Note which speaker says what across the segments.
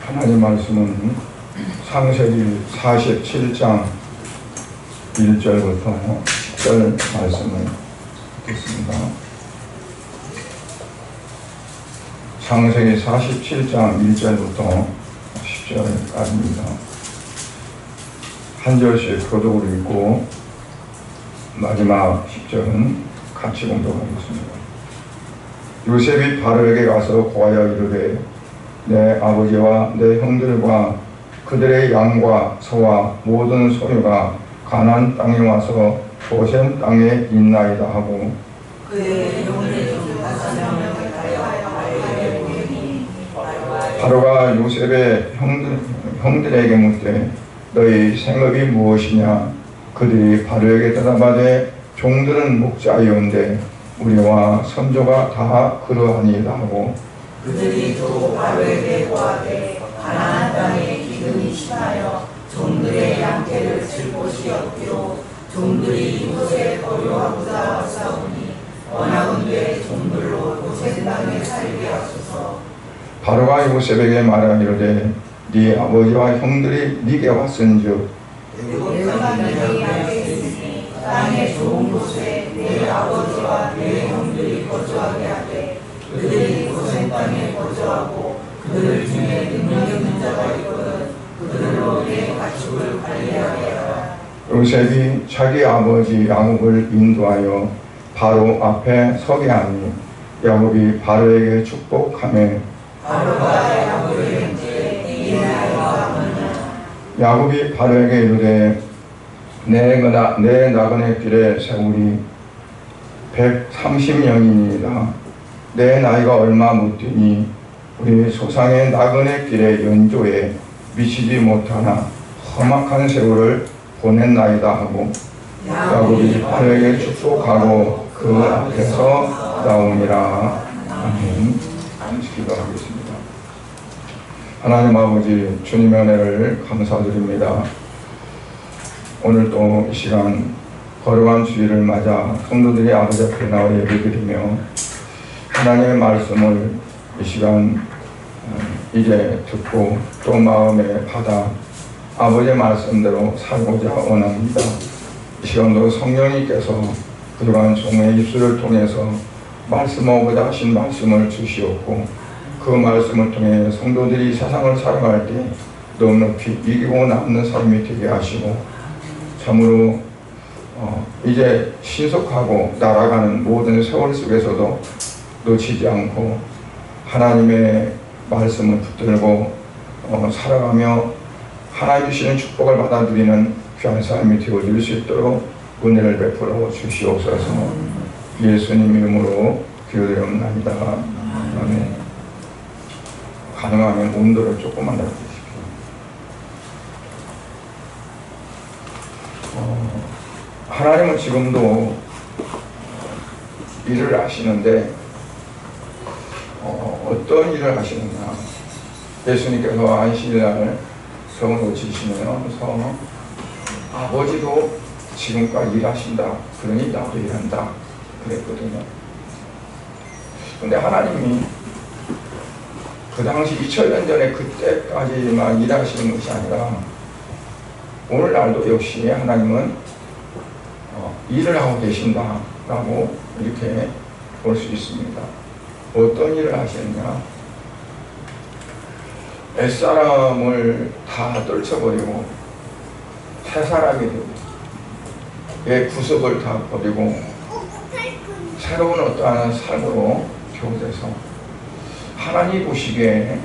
Speaker 1: 하나님 말씀은 창세기 47장 1절부터 10절 말씀을 듣겠습니다. 창세기 47장 1절부터 10절까지입니다. 한 절씩 교독으로 읽고 마지막 10절은 같이 공독하겠습니다. 요셉이 바로에게 가서 고하여 이르되 내 아버지와 내 형들과 그들의 양과 소와 모든 소유가 가나안 땅에 와서 고센 땅에 있나이다 하고
Speaker 2: 그의 영혼의 종 5명을 하여 보이니
Speaker 1: 바로가 요셉의 형들에게 묻되 너희 생업이 무엇이냐? 그들이 바로에게 대답하되 종들은 목자이온데 우리와 선조가 다 그러하니이다 하고
Speaker 2: 그들이 또 바로에게 고하되 가나안 땅에 기근이 심하여 종들의 양떼를 칠 곳이 없기로 종들이 이곳에 거류하고자 왔사오니 원하건대 종들로 고센 땅에 살게 하소서.
Speaker 1: 바로가 요셉에게 말하기로되 네 아버지와 형들이 네게 왔은즉
Speaker 2: 내가 너희 앞에 있으니 땅의 좋은 곳에 내 아버지와 내 형들이 거주하게 하되 그들이 고센 땅에 거주하고 그들 중에 능력 있는 자가 있거든 그들로 내 가축을 관리하게 하라.
Speaker 1: 요셉이 자기 아버지 야곱을 인도하여 바로 앞에 서게 하니 야곱이 바로에게 축복하며
Speaker 2: 바로가 야곱을 형제 이 나이가 뭐냐.
Speaker 1: 야곱이 바로에게 이르되 내 나그네 길에 세울이 130년이니이다. 내 나이가 얼마 묻더니 우리 소상의 나그네 길의 연조에 미치지 못하나 험악한 세월을 보냈나이다 하고 야곱이 바로에게 축복하고 그 앞에서 나오니라. 아멘. 기도하겠습니다. 하나님 아버지 주님의 은혜를 감사드립니다. 오늘 또 이 시간 거룩한 주일을 맞아 성도들이 아버지 앞에 나와 예배드리며 하나님의 말씀을 이 시간 이제 듣고 또 마음에 받아 아버지의 말씀대로 살고자 원합니다. 이 시간도 성령님께서 그동안 종의 입술을 통해서 말씀하고자 하신 말씀을 주시었고 그 말씀을 통해 성도들이 세상을 살아갈 때 넉넉히 이기고 남는 삶이 되게 하시고 참으로 이제 신속하고 날아가는 모든 세월 속에서도 놓치지 않고 하나님의 말씀을 붙들고 살아가며 하나님 주시는 축복을 받아 누리는 귀한 삶이 되어질 수 있도록 은혜를 베풀어 주시옵소서. 예수님 이름으로 기도드립니다. 아멘. 가능하면 온도를 조금만 낮추십시오. 하나님은 지금도 일을 하시는데 어떤 일을 하시느냐. 예수님께서 안식일날 성을 고치시면서 아버지도 지금까지 일하신다. 그러니 나도 일한다. 그랬거든요. 근데 하나님이 그 당시 2000년 전에 그때까지만 일하시는 것이 아니라 오늘날도 역시 하나님은 일을 하고 계신다라고 이렇게 볼 수 있습니다. 어떤 일을 하시느냐. 옛사람을 다 떨쳐버리고 새 사람이 되고 옛 구습을 다 버리고 새로운 어떠한 삶으로 교대서 하나님 보시기에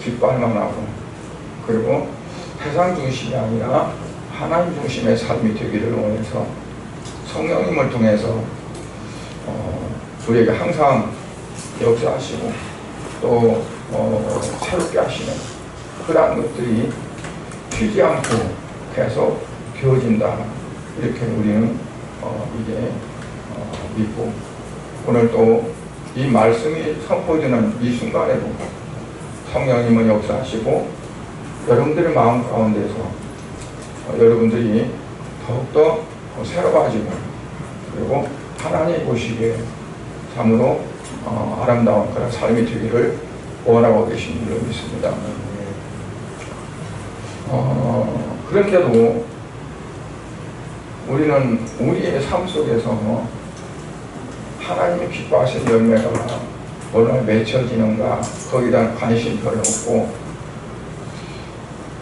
Speaker 1: 기뻐할 만하고 그리고 세상 중심이 아니라 하나님 중심의 삶이 되기를 원해서 성령님을 통해서 우리에게 항상 역사하시고 또 새롭게 하시는 그러한 것들이 쉬지 않고 계속 되어진다. 이렇게 우리는 이제 믿고 오늘 또 이 말씀이 선포되는 이 순간에도 성령님은 역사하시고 여러분들의 마음 가운데서 여러분들이 더욱더 새로워지고 그리고 하나님 보시기에 참으로 아름다운 그런 삶이 되기를 원하고 계신 줄로 믿습니다. 그런데도 우리는 우리의 삶 속에서 하나님이 기뻐하시는 열매가 얼마나 맺혀지는가 거기에 대한 관심이 별로 없고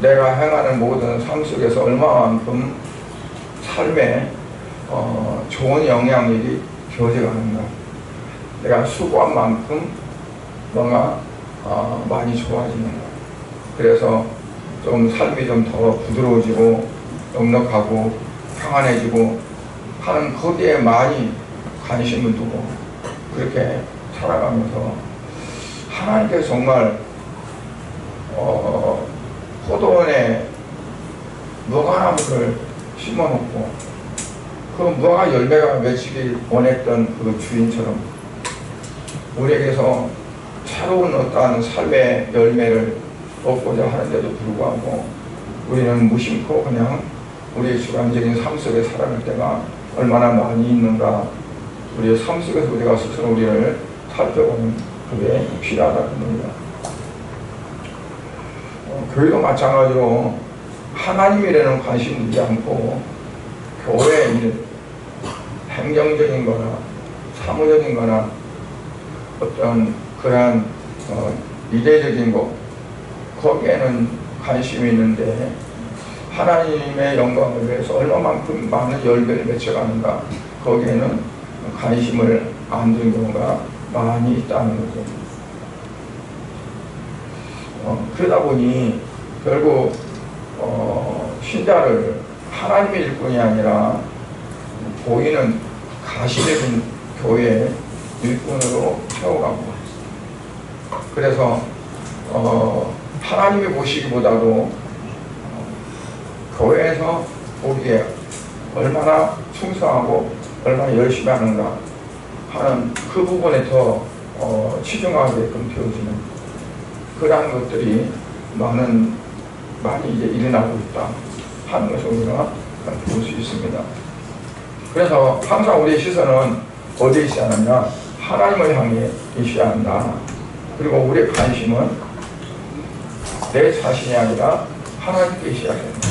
Speaker 1: 내가 행하는 모든 삶 속에서 얼마만큼 삶에 좋은 영향력이 겨져가는가 내가 수고한 만큼 뭔가 많이 좋아지는가 그래서 좀 삶이 좀 더 부드러워지고 넉넉하고 평안해지고 하는 거기에 많이 관심을 두고 그렇게 살아가면서 하나님께서 정말 포도원에 무화과나무를 심어놓고 그 무화과 열매가 맺히길 원했던 그 주인처럼 우리에게서 새로운 어떠한 삶의 열매를 얻고자 하는데도 불구하고 우리는 무심코 그냥 우리의 주관적인 삶 속에 살아갈 때가 얼마나 많이 있는가 우리의 삶 속에서 우리가 스스로 우리를 살펴보는 그게 필요하다는 겁니다. 교회도 마찬가지로 하나님이라는 관심 두지 않고 교회의 일, 행정적인 거나 사무적인 거나 어떤 그러한 이례적인 것 거기에는 관심이 있는데 하나님의 영광을 위해서 얼마만큼 많은 열매를 맺혀가는가 거기에는 관심을 안 두는 경우가 많이 있다는 거죠. 그러다 보니 결국 신자를 하나님의 일꾼이 아니라 보이는 가시적인 교회의 일꾼으로 세워가고 그래서 하나님이 보시기보다도 교회에서 보기에 얼마나 충성하고 얼마나 열심히 하는가 하는 그 부분에 더 치중하게끔 되어지는 그러한 것들이 많이 이제 일어나고 있다 하는 것을 우리가 볼 수 있습니다. 그래서 항상 우리의 시선은 어디에 있어야 하느냐 하나님을 향해 있어야 한다. 그리고 우리의 관심은 내 자신이 아니라 하나님께 있어야 된다.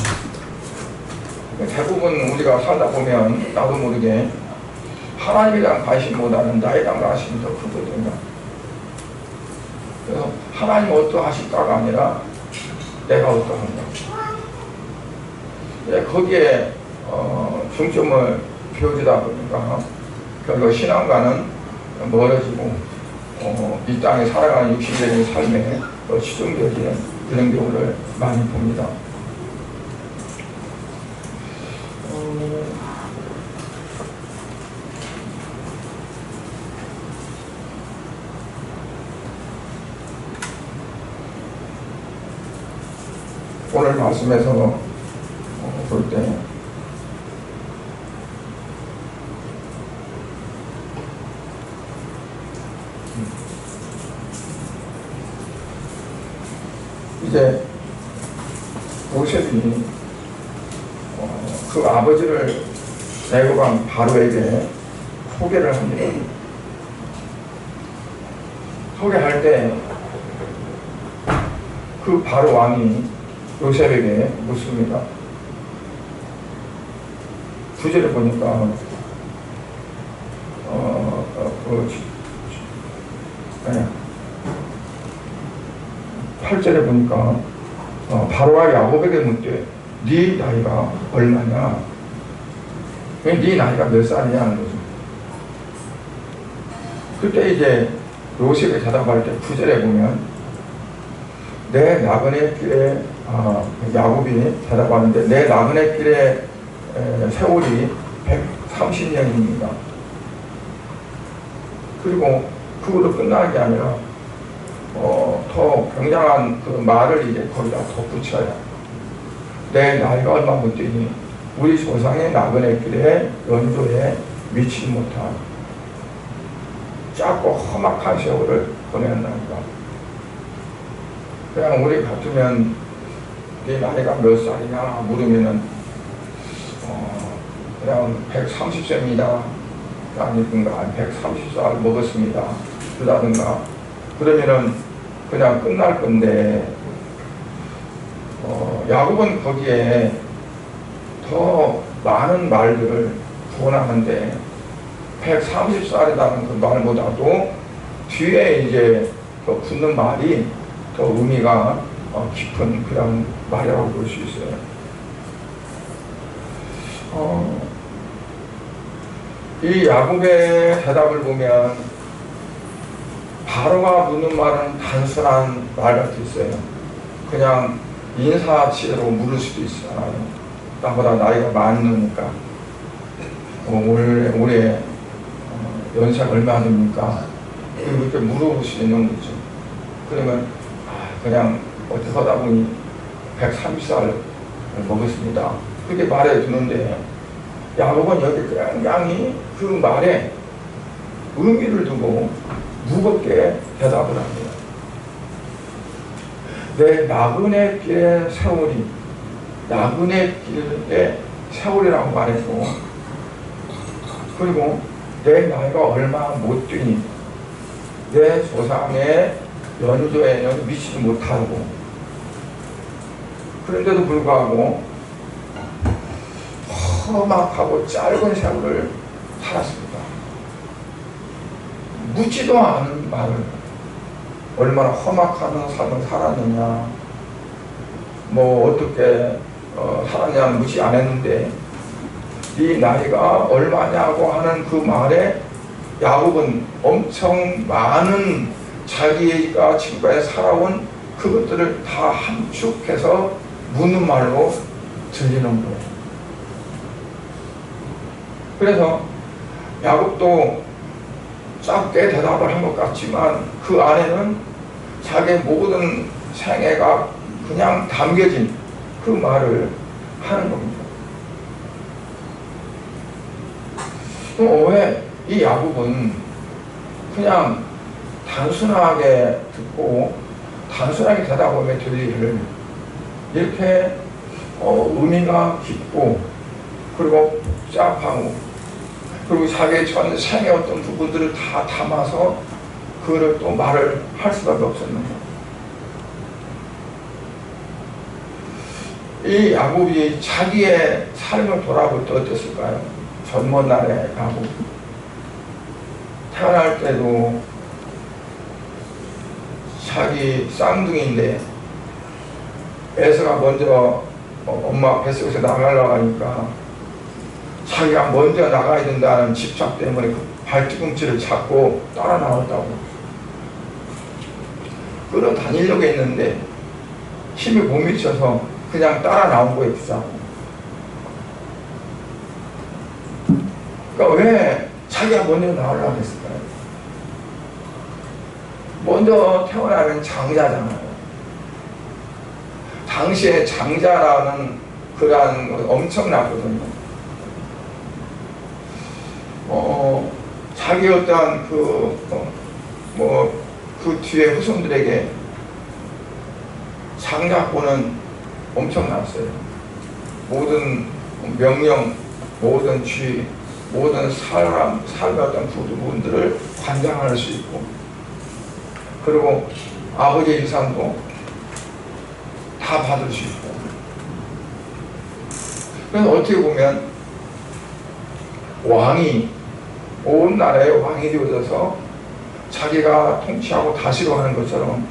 Speaker 1: 대부분 우리가 살다 보면 나도 모르게 하나님에 대한 관심보다는 나에 대한 관심이 더 크거든요. 그래서 하나님 어떠하실까가 아니라 내가 어떠한가. 거기에 중점을 비워주다 보니까 결국 신앙과는 멀어지고 이 땅에 살아가는 육신적인 삶에 치중되어지는 그런 경우를 많이 봅니다. 오늘 말씀에서 볼 때 이제 요셉이 그 아버지를 내고 간 바로에게 소개를 합니다. 소개할 때 그 바로 왕이 요셉에게 묻습니다. 구절을 보니까 8절에 보니까 바로와 야곱에게 묻되 네 나이가 얼마냐? 네 나이가 몇 살이냐 하는 거죠. 그때 이제 요셉이 대답할 때 9절에 보면 내 나그네 길에 야곱이 대답하는데 내 나그네 길에 세월이 130년입니다. 그리고 그걸로 끝나는 게 아니라 더 굉장한 그 말을 이제 거기다 덧붙여야 내 나이가 얼마 못 되니 우리 조상의 나그네 길에 연도에 미치지 못한 짧고 험악한 세월을 보낸다니까. 그냥 우리 같으면 네 나이가 몇 살이냐 물으면은 그냥 130세입니다. 아니든가 130살 먹었습니다. 그러다든가 그러면은 그냥 끝날 건데 야곱은 거기에 더 많은 말들을 구원하는데 130살이라는 그 말보다도 뒤에 이제 붙는 말이 더 의미가 깊은 그런 말이라고 볼 수 있어요. 이 야곱의 대답을 보면 바로가 묻는 말은 단순한 말 같았어요. 그냥 인사치레로 물을 수도 있잖아요. 나보다 나이가 많으니까 올해 연세가 얼마 됩니까? 이렇게 물어볼 수 있는 거죠. 그러면 그냥 어떻게 하다 보니 130살 먹었습니다. 그렇게 말해 주는데 야곱은 여기 굉장히 그 말에 의미를 두고 무겁게 대답을 합니다. 내 나그네 길의 세월이, 나그네 길의 세월이라고 말했고, 그리고 내 나이가 얼마 못 되니 내 조상의 연조에는 미치지 못하고, 그런데도 불구하고 험악하고 짧은 세월을 살았습니다. 묻지도 않은 말을 얼마나 험악한 삶을 살았느냐, 뭐 어떻게 살았냐는 묻지 않았는데 네 나이가 얼마냐고 하는 그 말에 야곱은 엄청 많은 자기가 지금까지 살아온 그것들을 다 함축해서 묻는 말로 들리는 거예요. 그래서 야곱도 짧게 대답을 한 것 같지만 그 안에는 자기의 모든 생애가 그냥 담겨진 그 말을 하는 겁니다. 또 왜 이 야곱은 그냥 단순하게 듣고 단순하게 대답하며 들리기를 이렇게 의미가 깊고 그리고 복잡하고 그리고 자기의 전 생의 어떤 부분들을 다 담아서 그거를 또 말을 할 수밖에 없었는데, 이 야곱이 자기의 삶을 돌아볼 때 어땠을까요? 젊은 날의 야곱, 태어날 때도 자기 쌍둥이인데 에서가 먼저 엄마 뱃속에서 나가려고 하니까 자기가 먼저 나가야 된다는 집착 때문에 그 발뒤꿈치를 잡고 따라 나왔다고. 끌어다니려고 했는데 힘이 못 미쳐서 그냥 따라 나온 거에 붙잡고. 그러니까 왜 자기가 먼저 나오려고 했을까요? 먼저 태어나면 장자잖아요. 당시에 장자라는 그러한 엄청나거든요. 자기 어떠한 그 뒤에 후손들에게 장자권은 엄청났어요. 모든 명령, 모든 주의, 모든 삶의 어떤 부분들을 관장할 수 있고, 그리고 아버지의 유산도 다 받을 수 있고. 그래서 어떻게 보면 왕이 온 나라의 왕이 되어져서 자기가 통치하고 다스려 하는 것처럼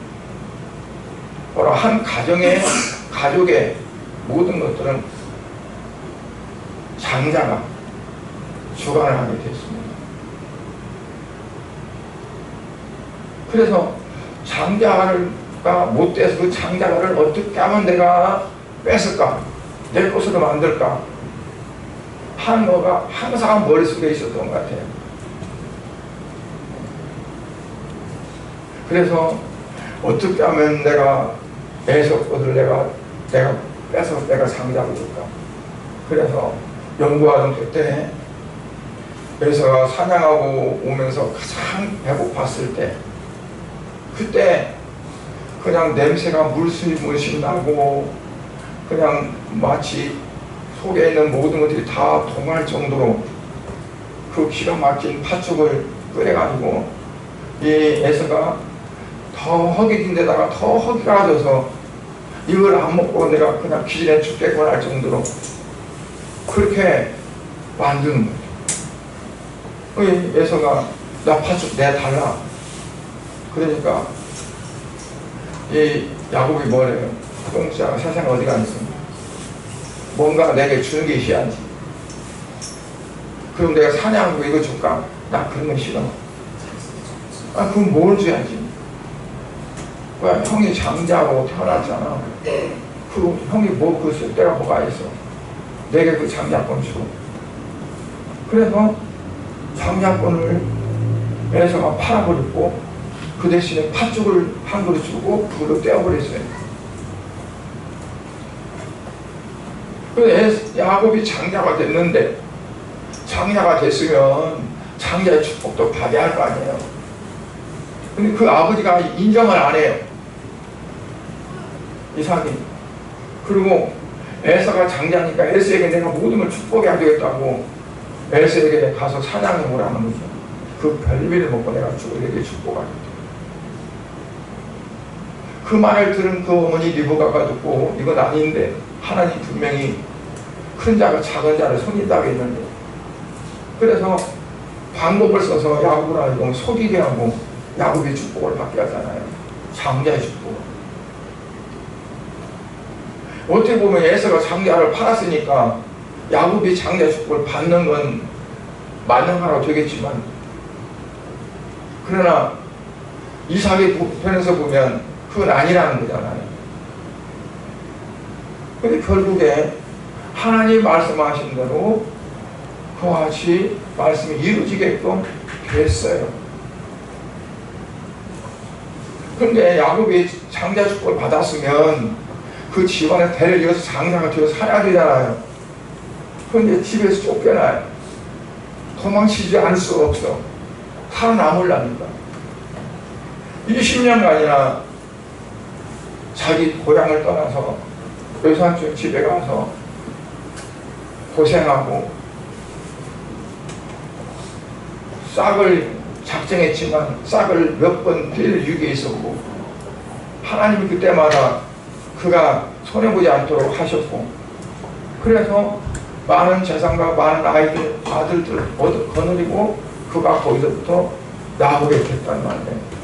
Speaker 1: 바로 한 가족의 모든 것들은 장자가 주관을 하게 됐습니다. 그래서 장자가 못돼서 그 장자를 어떻게 하면 내가 뺏을까, 내 것으로 만들까 하는 거가 항상 머릿속에 있었던 것 같아요. 그래서 어떻게 하면 내가 에서 것을 내가 뺏어서 내가 장자가 될까. 그래서 연구하던 그때 에서가 사냥하고 오면서 가장 배고팠을 때, 그때 그냥 냄새가 물씬 나고 그냥 마치 속에 있는 모든 것들이 다 동할 정도로 그 기가 막힌 팥죽을 끓여가지고 이 에서가 더 허기진 데다가 더 허기가 져서 이걸 안 먹고 내가 그냥 기진에 죽겠구나 할 정도로 그렇게 만드는 거죠. 에서가 나 팥죽 내달라. 그러니까 이 야곱이 뭐래요? 똥자가 세상에 어디 가 있어? 뭔가 내게 주는 게 있어야지. 그럼 내가 사냥하고 이거 줄까? 나 그런 건 싫어. 아, 그럼 뭘 줘야지? 왜 형이 장자로 태어났잖아. 그 형이 뭐 그 쓸데가 뭐가 있어? 내게 그 장자권 줘. 그래서 장자권을 에서가 팔아버렸고 그 대신에 팥죽을 한 그릇 주고 그걸로 떼어버렸어요. 그래서 야곱이 장자가 됐는데 장자가 됐으면 장자의 축복도 받아야 할 거 아니에요. 근데 그 아버지가 인정을 안 해요. 이삭이. 그리고 에서가 장자니까 에서에게 내가 모든 걸 축복해야 되겠다고 에서에게 가서 사냥해 오라는 거죠. 그 별미를 먹고 내가 죽으려게 축복하겠다. 그 말을 들은 그 어머니 리브가가 듣고 이건 아닌데 하나님 분명히 큰 자가 작은 자를 속인다고 했는데 그래서 방법을 써서 야곱을 알고 속이게 하고 야곱의 축복을 받게 하잖아요. 장자의 축복. 어떻게 보면 에서가 장자를 팔았으니까 야곱이 장자의 축복을 받는 건 맞는 거라고 되겠지만 그러나 이삭의 편에서 보면 그건 아니라는 거잖아요. 근데 결국에 하나님 말씀하신 대로 그와 같이 말씀이 이루어지게끔 됐어요. 근데 야곱이 장자 축복을 받았으면 그 집안에 대를 이어서 장자가 되어서 살아야 되잖아요. 그런데 집에서 쫓겨나요. 도망치지 않을 수가 없어. 살아남으려니까. 20년간이나 자기 고향을 떠나서 외삼촌 집에 가서 고생하고 싹을 작정했지만 싹을 몇 번 피해를 유기해 있었고 하나님이 그때마다 그가 손해보지 않도록 하셨고 그래서 많은 재산과 많은 아들들 거느리고 그가 거기서부터 나오게 됐단 말이에요.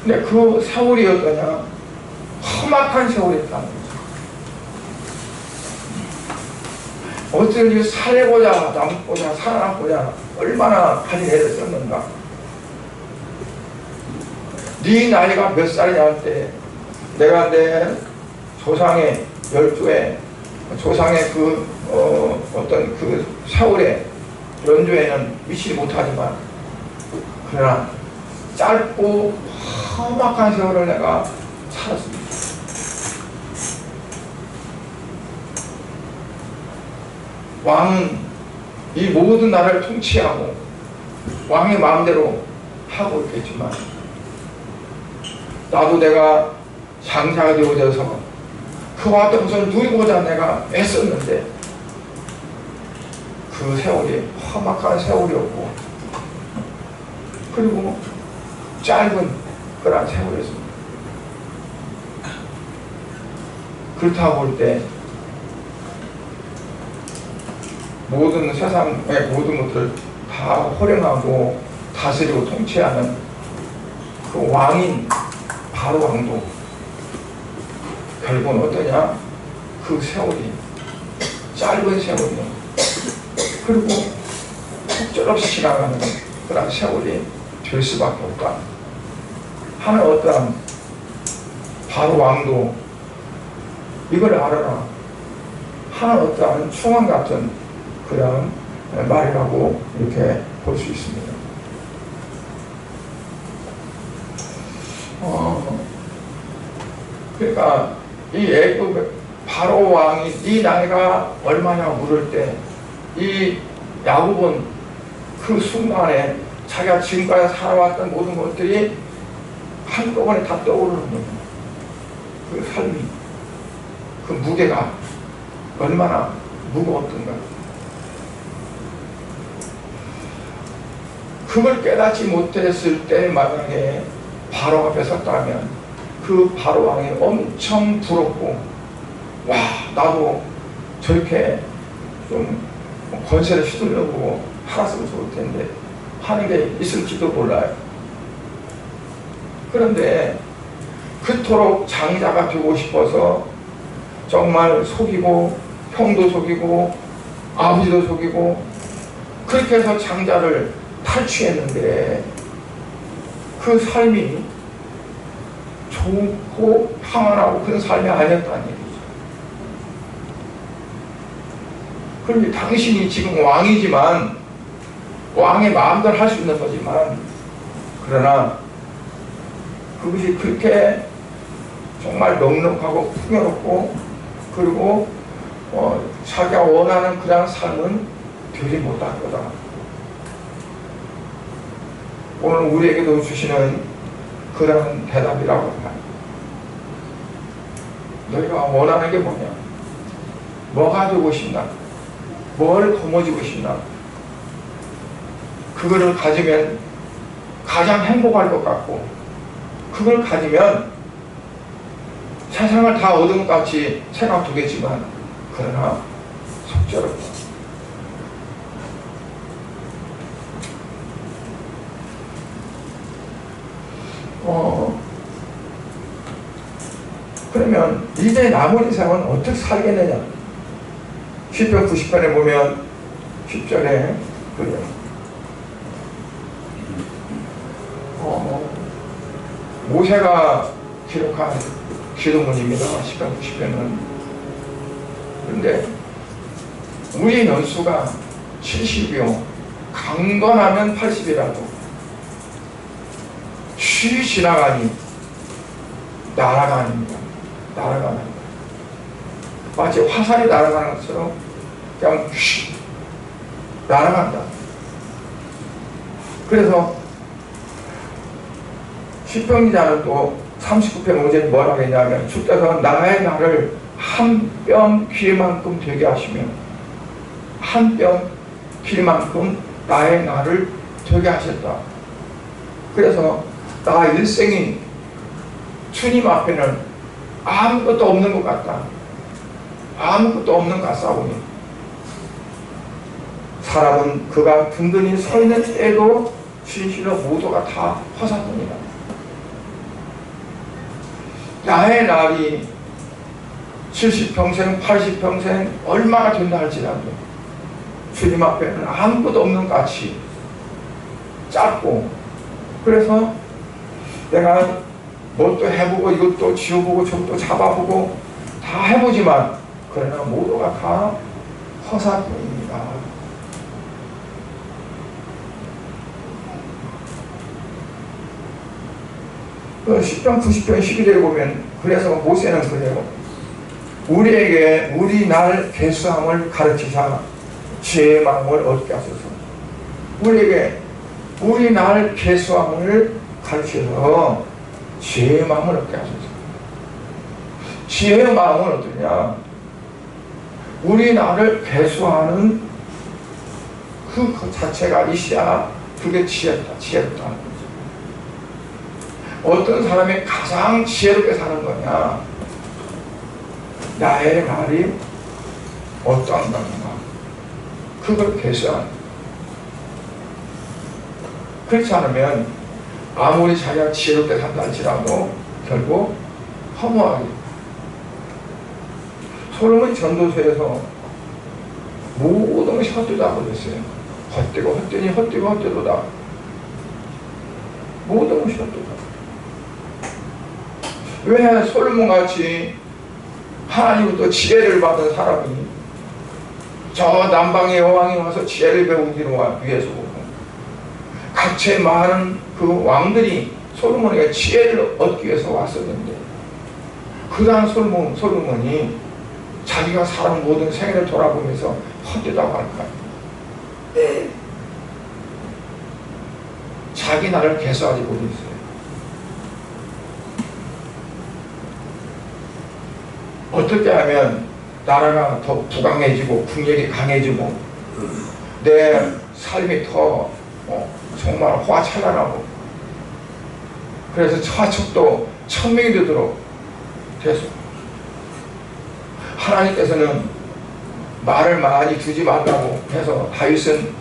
Speaker 1: 근데 그 세월이 어떠냐? 험악한 세월이었다는 거죠. 어떻게 살고자 남고자 살아남고자 얼마나 가진 애를 썼는가. 네 나이가 몇 살이냐 할 때 내가 내 조상의 열조에 조상의 그 어떤 그 세월의 연조에는 미치지 못하지만 그러나 짧고 험악한 세월을 내가 살았습니다. 왕은 이 모든 나라를 통치하고 왕의 마음대로 하고 있겠지만 나도 내가 장자가 되어져서 그와 같은 것을 누리고자 내가 애썼는데 그 세월이 험악한 세월이었고 그리고 짧은 그런 세월이었습니다. 그렇다고 볼 때 모든 세상의 모든 것들을 다 호령하고 다스리고 통치하는 그 왕인 바로 왕도 결국은 어떠냐? 그 세월이 짧은 세월이요. 그리고 속절없이 지나가는 그런 세월이 될 수밖에 없다 하는 어떠한 바로 왕도 이걸 알아라 하는 어떠한 충언 같은 그런 말이라고 이렇게 볼 수 있습니다. 그러니까 이 애굽 바로 왕이 네 나이가 얼마냐 물을 때 이 야곱은 그 순간에 자기가 지금까지 살아왔던 모든 것들이 한꺼번에 다 떠오르는 거예요. 그 삶이 그 무게가 얼마나 무거웠던가. 그걸 깨닫지 못했을 때 만약에 바로 앞에 섰다면 그 바로왕이 엄청 부럽고, 와, 나도 저렇게 좀 권세를 휘둘러보고 살았으면 좋을 텐데 하는 게 있을지도 몰라요. 그런데 그토록 장자가 되고 싶어서 정말 속이고 형도 속이고 아버지도 속이고 그렇게 해서 장자를 탈취했는데 그 삶이 좋고 평안하고 그런 삶이 아니었다는 얘기죠. 그런데 당신이 지금 왕이지만 왕의 마음대로 할 수 있는 거지만 그러나 그것이 그렇게 정말 넉넉하고 풍요롭고 그리고 자기가 원하는 그런 삶은 되지 못할 거다. 오늘 우리에게도 주시는 그런 대답이라고 합니다. 너희가 원하는 게 뭐냐? 뭐 가지고 싶나? 뭘 거머쥐고 싶나? 그거를 가지면 가장 행복할 것 같고 그걸 가지면 세상을 다 얻은 것 같이 생각되겠지만 그러나 속절없다. 그러면 이제 남은 인생은 어떻게 살겠느냐? 시편 90편에 보면 10절에 그래요. 모세가 기록한 기도문입니다. 시편 90편은. 그런데 우리 연수가 70이요. 강건하면 80이라도 쉬 지나가니 날아가는 거야. 날아가는 거야. 마치 화살이 날아가는 것처럼 그냥 휙 날아간다. 그래서 시편 기자는 또 39편 5절에 뭐라고 했냐면 주께서 나의 날을 한 뼘 길만큼 되게 하시며 한 뼘 길만큼 나의 날을 되게 하셨다. 그래서 나 일생이 주님 앞에는 아무것도 없는 것 같다. 아무것도 없는 것 같사오니 사람은 그가 든든히 서 있는 때도 진실로 모두가 다 허사뿐이다. 나의 날이 70평생 80평생 얼마나 된다 할지라도 주님 앞에는 아무것도 없는 것 같이 짧고 그래서 내가 뭣도 해보고 이것도 지어보고 저것도 잡아보고 다 해보지만 그러나 모두가 다 허사뿐입니다. 시편 90편 12절에 보면 그래서 모세는 그래요. 우리에게 우리 날 계수함을 가르치사 지혜의 마음을 얻게 하소서. 우리에게 우리 날 계수함을 가르쳐서 지혜의 마음을 얻게 하소서. 지혜의 마음은 어떠냐? 우리 나를 배수하는 그 자체가 있어야 그게 지혜다. 지혜롭다. 어떤 사람이 가장 지혜롭게 사는 거냐? 나의 날이 어떠한 건가? 그걸 배수하는 거야. 그렇지 않으면 아무리 자기가 지혜롭게 산다 할지라도 결국 허무하게. 솔로몬 전도서에서 모든 것이 헛되다 그랬어요. 헛되고 헛되니 헛되고 헛되도다. 모든 것이 헛되다. 왜 솔로몬같이 하나님부터 지혜를 받은 사람이 저 남방의 여왕이 와서 지혜를 배우기 위해서 각체 많은 그 왕들이 솔로몬에게 지혜를 얻기 위해서 왔었는데 그러한 솔로몬이 자기가 살은 모든 생애를 돌아보면서 헛되다고 할까요? 네. 자기 나를 개수하지 못했어요. 어떻게 하면 나라가 더 부강해지고 국력이 강해지고 내 삶이 더 정말 화찬란하고 그래서 저축도 천명이 되도록 됐어. 하나님께서는 말을 많이 두지 말라고 해서 다윗은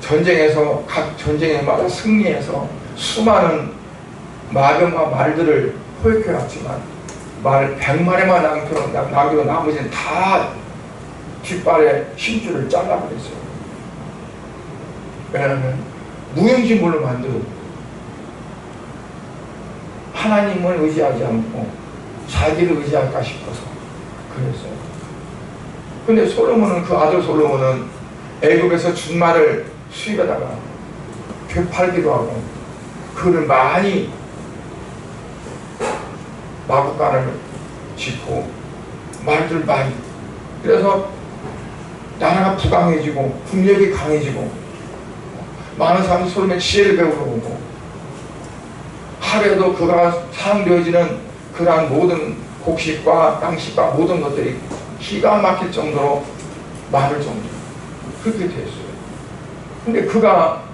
Speaker 1: 전쟁에서 각 전쟁에마다 승리해서 수많은 마병과 말들을 포획해 왔지만 말 100마리만 남기고 나머지는 다 뒷발에 심줄을 잘라버렸어요. 왜냐하면 무용지물로 만들고 하나님을 의지하지 않고 자기를 의지할까 싶어서 그랬어요. 근데 솔로몬은, 그 아들 솔로몬은 애굽에서 준말을 수입에다가 되팔기도 하고 그를 많이 마구간을 짓고 말들 많이, 그래서 나라가 부강해지고 국력이 강해지고 많은 사람들이 솔로몬의 지혜를 배우러 오고 하루에도 그가 사용되어지는 그러한 모든 곡식과 양식과 모든 것들이 기가 막힐 정도로 많을 정도로 그렇게 됐어요. 근데 그가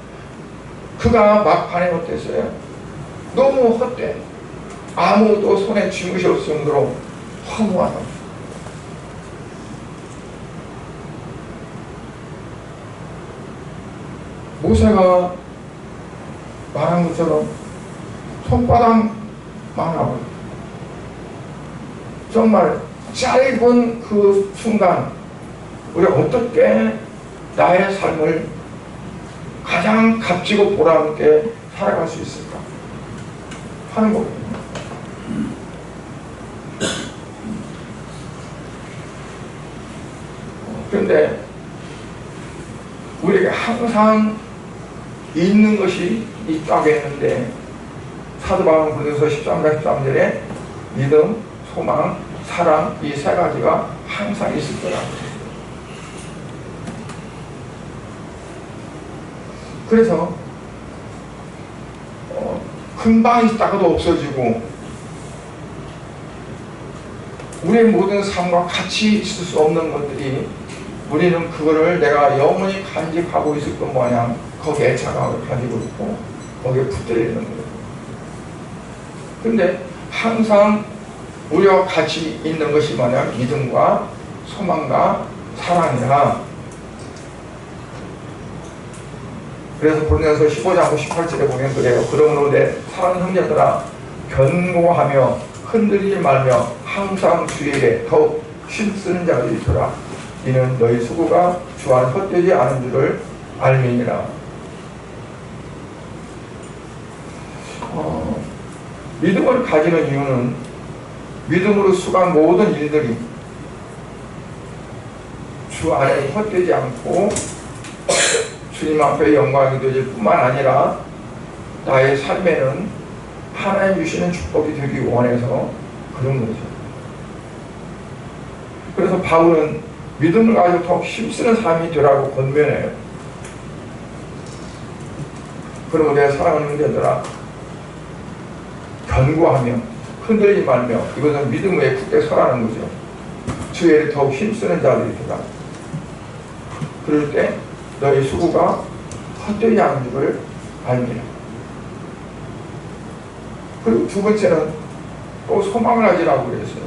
Speaker 1: 막판에 어땠어요? 너무 헛돼. 아무도 손에 쥐은 것이 없을 정도로 허무하다. 모세가 말한 것처럼 손바닥만 하고 정말 짧은 그 순간 우리가 어떻게 나의 삶을 가장 값지고 보람있게 살아갈 수 있을까 하는 거거든요. 그런데 우리에게 항상 있는 것이 있다고 했는데 사도 바울은 고린도서 13장 13절에 믿음, 소망, 사랑, 이 세 가지가 항상 있을 거라고. 그래서 금방 있다가도 없어지고 우리의 모든 삶과 같이 있을 수 없는 것들이 우리는 그거를 내가 영원히 간직하고 있을 것 마냥 거기에 애착을 가지고 있고 거기에 붙들리는 거예요. 그런데 항상 우리와 같이 있는 것이 뭐냐? 믿음과 소망과 사랑이라. 그래서 고린도서 15장 18절에 보면 그래요. 그러므로 내 사랑하는 형제들아 견고하며 흔들리지 말며 항상 주의 일에 더욱 힘쓰는 자가 있더라. 이는 너희 수고가 주 안에 헛되지 않은 줄을 알미니라. 믿음을 가지는 이유는 믿음으로 수고한 모든 일들이 주 안에 헛되지 않고 주님 앞에 영광이 되질 뿐만 아니라 나의 삶에는 하나님 주시는 축복이 되기 원해서 그런 거죠. 그래서 바울은 믿음을 가지고 더 힘쓰는 삶이 되라고 권면해요. 그러고 내 사랑하는 형제들아 견고하며 흔들리지 말며, 이것은 믿음 위에 굳게 서라는 거죠. 주의 일에 더욱 힘쓰는 자들이 되라. 그럴 때 너희 수고가 헛되지 않은 줄을 알미라. 그리고 두 번째는 또 소망을 가지라고 그랬어요.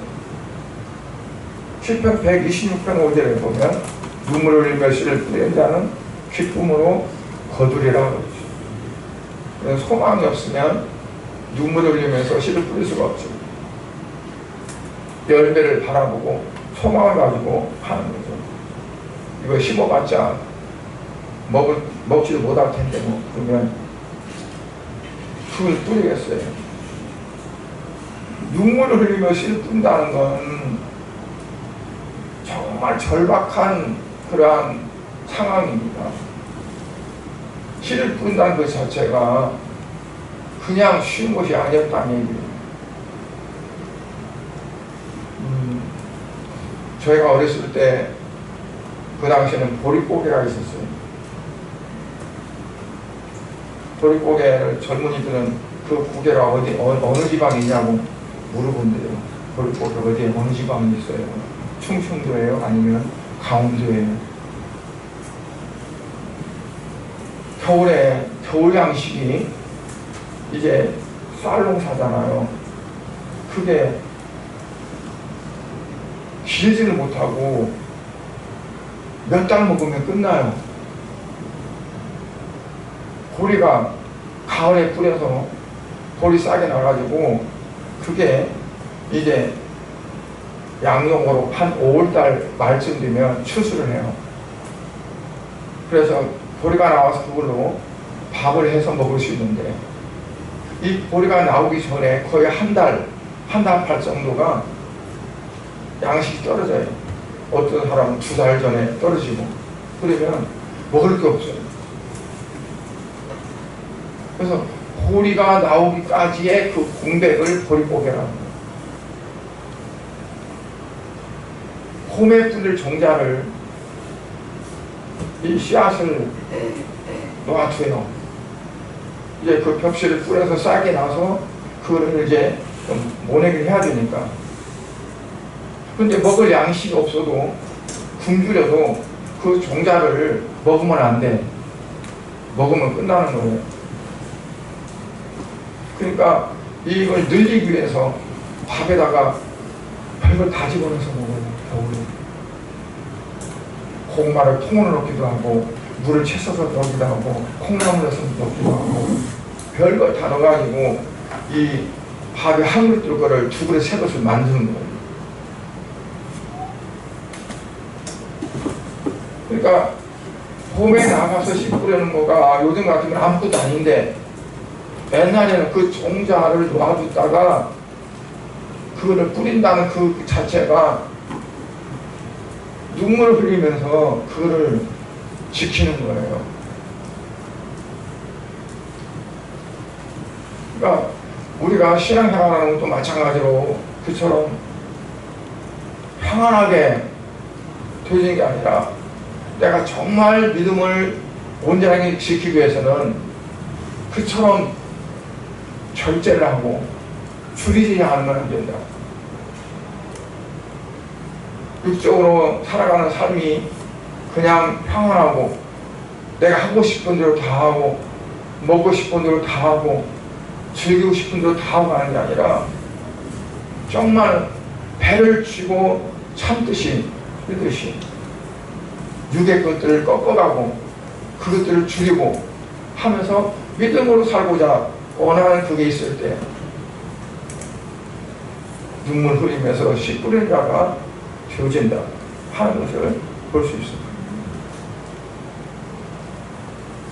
Speaker 1: 시편 126편 5절에 보면 눈물을 흘리며 씨를 뿌리는 자는 기쁨으로 거두리라 그러죠. 소망이 없으면 눈물을 흘리면서 씨를 뿌릴 수가 없죠. 열매를 바라보고 소망을 가지고 하는 거죠. 이거 심어봤자 먹지도 못할 텐데 뭐 그러면 그걸 뿌리겠어요. 눈물을 흘리며 씨를 뿌린다는 건 정말 절박한 그러한 상황입니다. 씨를 뿌린다는 것 자체가 그냥 쉬운 것이 아니었다는 얘기예요. 저희가 어렸을 때 그 당시에는 보릿고개가 있었어요. 보릿고개를 젊은이들은 그 고개가 어느 지방에 있냐고 물어본대요. 보릿고개가 어디에 어느 지방에 있어요? 충청도예요? 아니면 강원도예요? 겨울에 겨울 양식이 이제 쌀 농사잖아요. 그게 길지를 못하고 몇 달 먹으면 끝나요. 보리가 가을에 뿌려서 보리 싸게 나가지고 그게 이제 양용으로 한 5월달 말쯤 되면 추수를 해요. 그래서 보리가 나와서 그걸로 밥을 해서 먹을 수 있는데, 이 보리가 나오기 전에 거의 한 달 반 정도가 양식이 떨어져요. 어떤 사람은 2달 전에 떨어지고, 그러면 먹을 게 없어요. 그래서 보리가 나오기까지의 그 공백을 보리고개라고 합니다. 홈에 뿌릴 종자를, 이 씨앗을 놓아줘요. 이제 그 벽실을 뿌려서 싹이 나서 그거를 이제 좀 모내기를 해야 되니까. 근데 먹을 양식이 없어도 굶주려도 그 종자를 먹으면 안 돼. 먹으면 끝나는 거예요. 그러니까 이걸 늘리기 위해서 밥에다가 별걸 다 집어넣어서 먹어요. 겨울에 고구마를 통으로 넣기도 하고, 물을 채써서 넣기도 하고, 콩나물 넣어서 넣기도 하고, 별걸 다 넣어가지고 이 밥이 한 그릇 들 거를 2그릇 3그릇을 만드는 거예요. 그러니까 봄에 나가서 씨 뿌리는 거가 요즘 같으면 아무것도 아닌데, 옛날에는 그 종자를 놔뒀다가 그거를 뿌린다는 그 자체가 눈물을 흘리면서 그거를 지키는 거예요. 그러니까 우리가 신앙생활하는 것도 마찬가지로 그처럼 평안하게 되는 게 아니라, 내가 정말 믿음을 온전하게 지키기 위해서는 그처럼 절제를 하고 줄이지 않으면 안 된다. 육적으로 살아가는 삶이 그냥 평안하고 내가 하고 싶은 대로 다 하고 먹고 싶은 대로 다 하고 즐기고 싶은 대로 다 하고 하는 게 아니라, 정말 배를 쥐고 참듯이 이듯이 육의 것들을 꺾어가고 그것들을 줄이고 하면서 믿음으로 살고자 원하는 그게 있을 때 눈물 흘리면서 씨 뿌리는 자가 되어진다 하는 것을 볼 수 있습니다.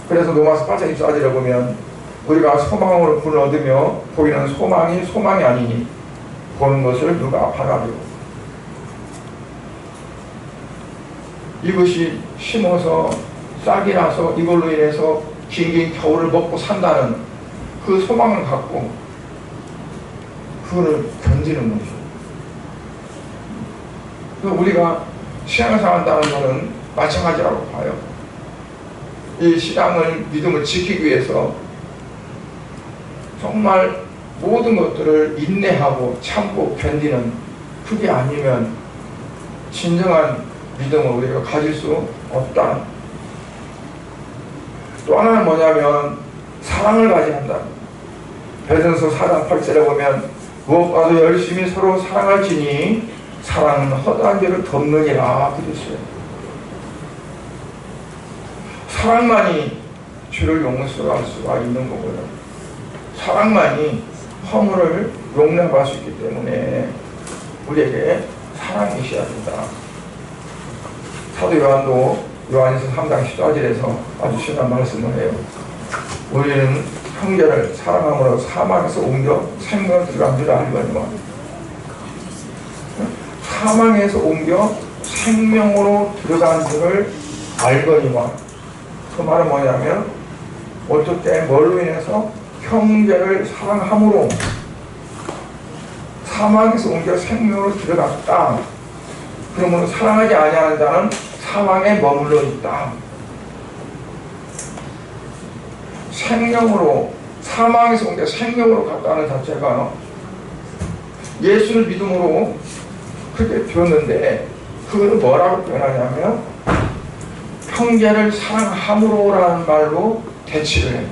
Speaker 1: 그래서 로마서 8장 24절에 보면, 우리가 소망으로 구원을 얻으며 보이는 소망이 아니니 보는 것을 누가 바라리요. 이것이 심어서 싹이 나서 이걸로 인해서 긴긴 겨울을 먹고 산다는 그 소망을 갖고 그거를 견디는 거죠. 그래서 우리가 신앙생활 한다는 것은 마찬가지라고 봐요. 이 신앙을, 믿음을 지키기 위해서 정말 모든 것들을 인내하고 참고 견디는, 그게 아니면 진정한 믿음을 우리가 가질 수 없다. 또 하나는 뭐냐면 사랑을 가져야 한다. 베드로서 4장 8절에 보면, 무엇과도 열심히 서로 사랑할지니 사랑은 허다한 죄를 덮느니라 그랬어요. 사랑만이 죄를 용서할 수가 있는 거고요. 사랑만이 허물을 용납할 수 있기 때문에 우리에게 사랑이 있어야 된다. 사도 요한도 요한에서 3장 14절에서 아주 심한 말씀을 해요. 우리는 형제를 사랑함으로 사망에서 옮겨 생명을 들어간 줄 알거니와, 사망에서 옮겨 생명으로 들어간 줄을 알거니와. 그 말은 뭐냐면, 어떨 때 뭘로 인해서 형제를 사랑함으로 사망에서 옮겨 생명으로 들어갔다. 그러므로 사랑하지 아니하는 자는 사망에 머물러 있다. 생명으로, 사망에서 옮겨 생명으로 갔다는 자체가 예수를 믿음으로 그렇게 되었는데, 그거는 뭐라고 표현하냐면 형제를 사랑함으로라는 말로 대치를 해요.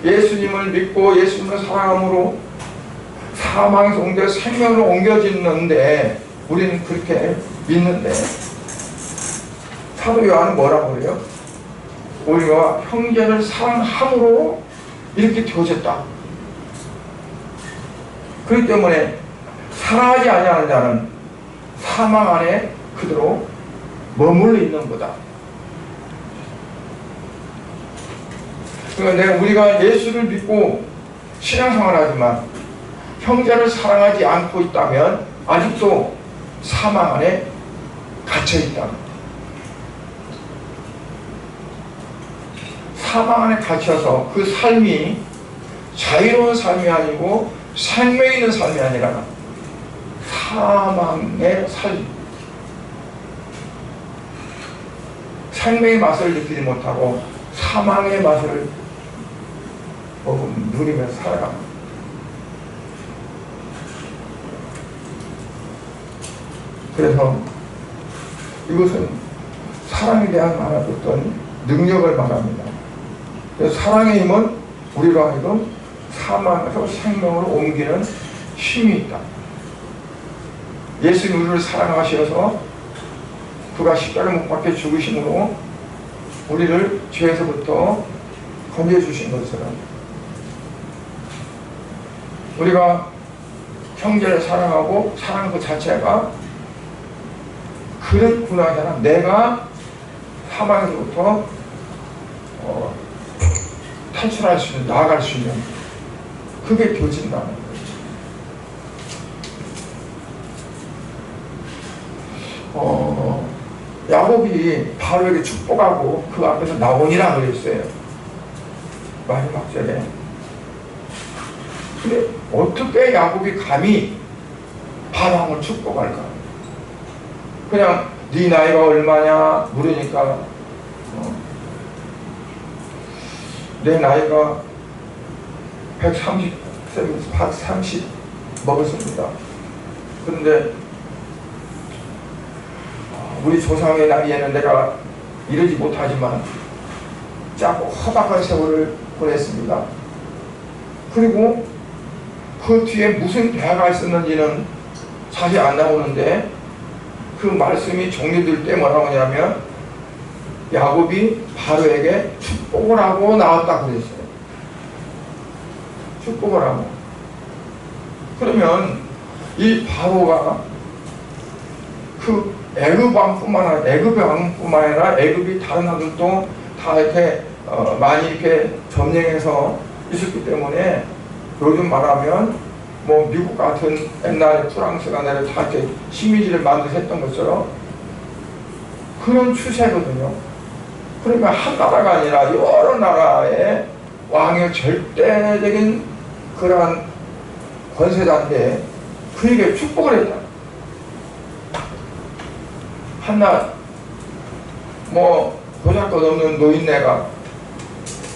Speaker 1: 예수님을 믿고 예수님을 사랑함으로 사망에서 옮겨 생명으로 옮겨지는데 우리는 그렇게 믿는데 사도 요한은 뭐라고 그래요? 우리가 형제를 사랑함으로 이렇게 되어졌다. 그렇기 때문에 사랑하지 아니하는 자는 사망 안에 그대로 머물러 있는 거다. 그러니까 우리가 예수를 믿고 신앙생활을 하지만 형제를 사랑하지 않고 있다면 아직도 사망 안에 갇혀있다. 사망 안에 갇혀서 그 삶이 자유로운 삶이 아니고 생명 있는 삶이 아니라 사망의 삶, 생명의 맛을 느끼지 못하고 사망의 맛을 누리며 살아갑니다. 그래서 이것은 사랑에 대한 어떤 능력을 말합니다. 그래서 사랑의 힘은 우리로 하여금 사망에서 생명으로 옮기는 힘이 있다. 예수님 우리를 사랑하셔서 그가 십자가에 못 박혀 죽으심으로 우리를 죄에서부터 건져주신 것처럼 우리가 형제를 사랑하고 사랑 그 자체가 그런 구나잖아. 내가 사망에서부터 탈출할 수 있는, 나아갈 수 있는 그게 교진다는 거예요. 야곱이 바로에게 축복하고 그 앞에서 나오니라 그랬어요. 마지막 절에. 근데 어떻게 야곱이 감히 바로왕을 축복할까? 그냥 네 나이가 얼마냐 물으니까 내 나이가 130 먹었습니다. 그런데 우리 조상의 나이에는 내가 이러지 못하지만 짧고 허박한 세월을 보냈습니다. 그리고 그 뒤에 무슨 배가 있었는지는 자세히 안 나오는데 그 말씀이 종료될 때 뭐라고 하냐면 야곱이 바로에게 축복을 하고 나왔다고 그랬어요. 축복을 하고. 그러면 이 바로가 그 애굽 왕뿐만 아니라 애굽이 다른 나라들도 다 이렇게 많이 이렇게 점령해서 있었기 때문에 요즘 말하면 뭐 미국 같은 옛날에 프랑스가 다 이렇게 식민지를 만들어서 했던 것처럼 그런 추세거든요. 그러면 한 나라가 아니라 여러 나라의 왕의 절대적인 그러한 권세자인데 그에게 축복을 했다. 한낱 뭐 보잘것없는 노인네가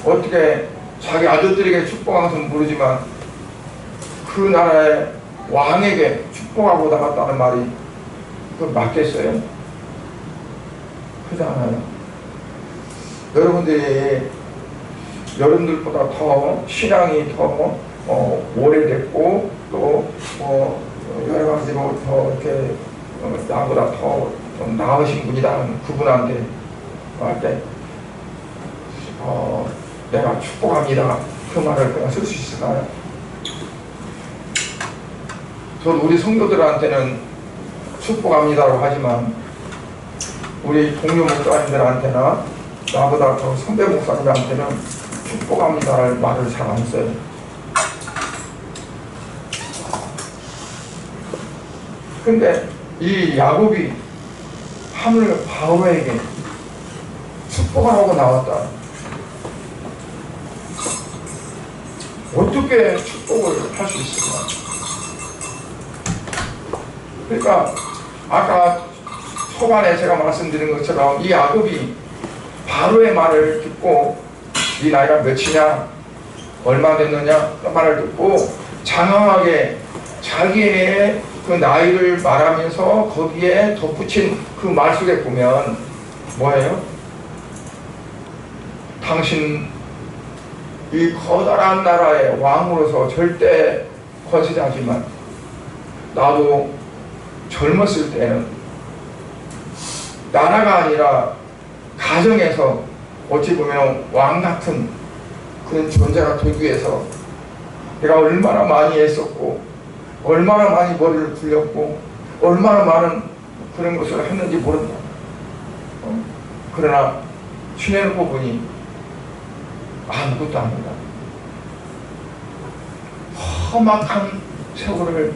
Speaker 1: 어떻게 자기 아들들에게 축복하면서 모르지만 그 나라의 왕에게 축복하고 나갔다는 말이 그 맞겠어요? 그렇잖아요. 여러분들보다 더 신앙이 더 오래됐고 또 여러 가지로 더 이렇게 나보다 더 좀 나으신 분이다. 그분한테 할 때 내가 축복합니다. 그 말을 내가 쓸 수 있을까요? 저도 우리 성도들한테는 축복합니다라고 하지만 우리 동료 목사님들한테나 나보다 더 선배 목사님한테는 축복합니다라는 말을 잘 안 써요. 근데 이 야곱이 하늘 바로에게 축복을 하고 나왔다. 어떻게 축복을 할 수 있을까? 그러니까 아까 초반에 제가 말씀드린 것처럼 이 야곱이 바로의 말을 듣고 네 나이가 몇이냐 얼마 됐느냐 그 말을 듣고 장황하게 자기의 그 나이를 말하면서 거기에 덧붙인 그 말 속에 보면 뭐예요? 당신 이 커다란 나라의 왕으로서 절대 거세자지만 나도 젊었을 때는 나라가 아니라 가정에서 어찌 보면 왕 같은 그런 존재가 되기 위해서 내가 얼마나 많이 애썼고 얼마나 많이 머리를 굴렸고 얼마나 많은 그런 것을 했는지 모른다. 그러나 지내놓고 보니 아무것도 아니다. 험악한 세월을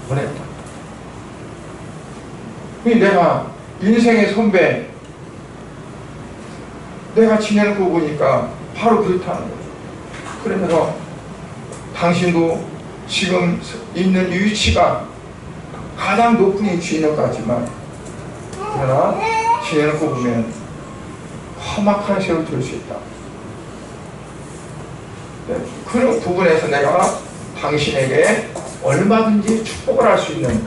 Speaker 1: 보냈다. 내가 인생의 선배 내가 지내놓고 보니까 바로 그렇다는 거예요. 그러면서 당신도 지금 있는 이 위치가 가장 높은 위치에 있는 것 같지만 그러나 지내놓고 보면 험악한 세월을 들 수 있다. 네, 그런 부분에서 내가 당신에게 얼마든지 축복을 할 수 있는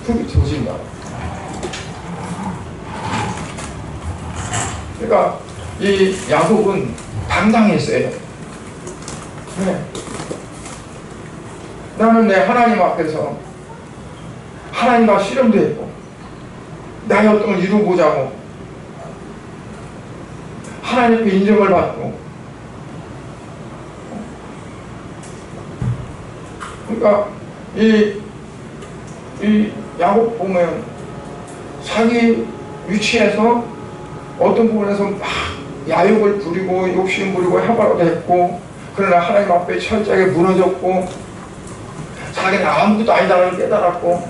Speaker 1: 그게 도진다. 그러니까 이 야곱은 당당했어요. 네. 나는 내 하나님 앞에서 하나님과 씨름도 했고 나의 어떤 걸 이루고자고 하나님께 인정을 받고 그러니까 이 야곱 보면 자기 위치에서 어떤 부분에서 막 야욕을 부리고 욕심 부리고 해바라도 했고 그러나 하나님 앞에 철저하게 무너졌고 자기는 아무것도 아니다라는 걸 깨달았고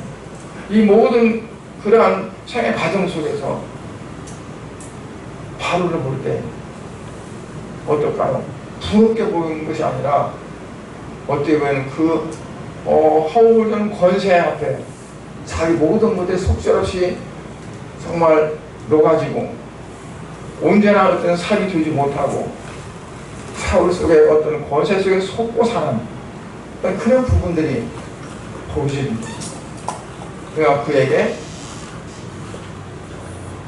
Speaker 1: 이 모든 그러한 생애 과정 속에서 바로를 볼 때 어떨까요? 부럽게 보이는 것이 아니라 어떻게 보면 그 허울된 권세 앞에 자기 모든 것에 속절없이 정말 녹아지고 언제나 어떤 살이 되지 못하고 사울 속에 어떤 권세 속에 속고 사는 그런 부분들이 보여집니다. 그러니까 그에게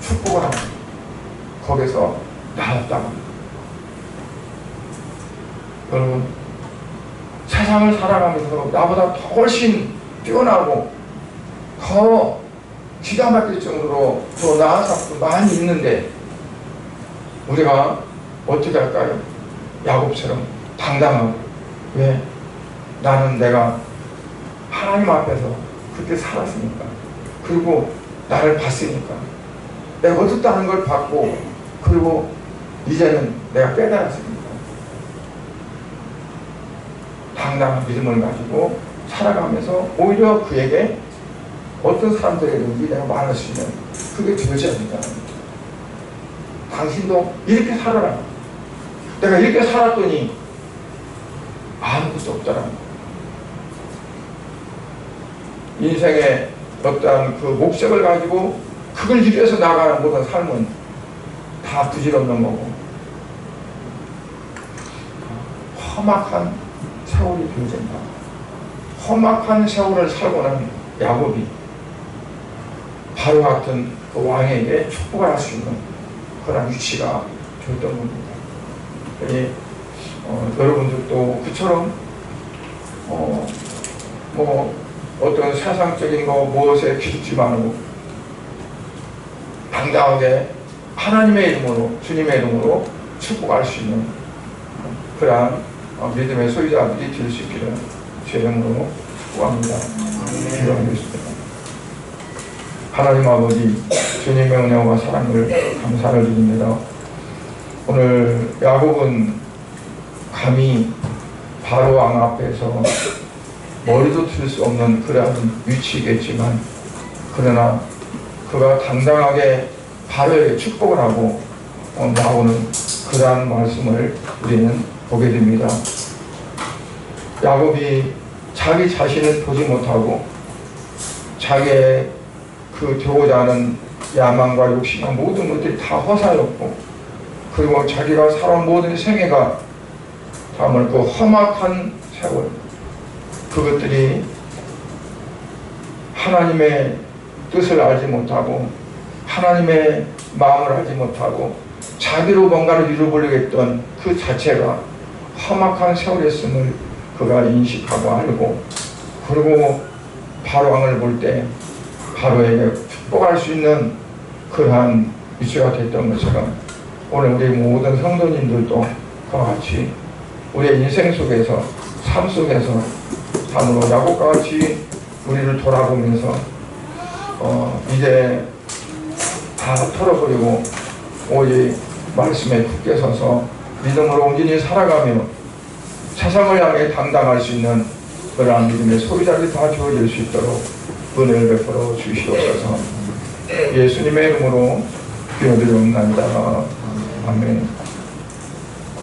Speaker 1: 축복을 합니다. 거기서 나왔다고 합니다. 여러분 세상을 살아가면서 나보다 더 훨씬 뛰어나고 더 기가 막힐 정도로 더 나은 사람도 많이 있는데 우리가 어떻게 할까요? 야곱처럼 당당하고 왜? 나는 내가 하나님 앞에서 그렇게 살았으니까 그리고 나를 봤으니까 내가 어떻다는 걸 봤고 그리고 이제는 내가 깨달았으니까 당당한 믿음을 가지고 살아가면서 오히려 그에게 어떤 사람들에게든지 내가 말할 수 있는 그게 되어져야 된다는 거죠. 당신도 이렇게 살아라. 내가 이렇게 살았더니 아무것도 없더라. 인생의 어떠한 그 목적을 가지고 그걸 위해서 나가는 모든 삶은 다 부질없는 거고 험악한 세월이 되어진다. 험악한 세월을 살고 난 야곱이 바로 같은 그 왕에게 축복을 할 수 있는 그런 위치가 되었던 겁니다. 여러분들도 그처럼 어떤 세상적인 거 무엇에 기죽지 말고 당당하게 하나님의 이름으로 주님의 이름으로 축복할 수 있는 그러한 믿음의 소유자들이 될 수 있기를 주의 이름으로 축복합니다. 기도하겠습니다. 하나님 아버지 주님의 은혜와 사랑을 감사를 드립니다. 오늘 야곱은 감히 바로 왕 앞에서 머리도 들 수 없는 그러한 위치겠지만 그러나 그가 당당하게 바로에게 축복을 하고 나오는 그러한 말씀을 우리는 보게 됩니다. 야곱이 자기 자신을 보지 못하고 자기의 그 되고자 하는 야망과 욕심과 모든 것들이 다 허사였고 그리고 자기가 살아온 모든 생애가 정말 그 험악한 세월 그것들이 하나님의 뜻을 알지 못하고 하나님의 마음을 알지 못하고 자기로 뭔가를 이루어보려고 했던 그 자체가 험악한 세월이었음을 그가 인식하고 알고, 그리고 바로왕을 볼 때 바로에게 축복할 수 있는 그러한 위치가 됐던 것처럼 오늘 우리 모든 성도님들도 그와 같이 우리의 인생 속에서, 삶 속에서 참으로 야곱과 같이 우리를 돌아보면서 이제 다 털어버리고 오직 말씀에 굳게 서서 믿음으로 온전히 살아가며 세상을 향해 당당할 수 있는 그러한 믿음의 소유자들이 다 주어질 수 있도록 은혜를 베풀어 주시옵소서. 예수님의 이름으로 기도드리옵나이다. 아멘.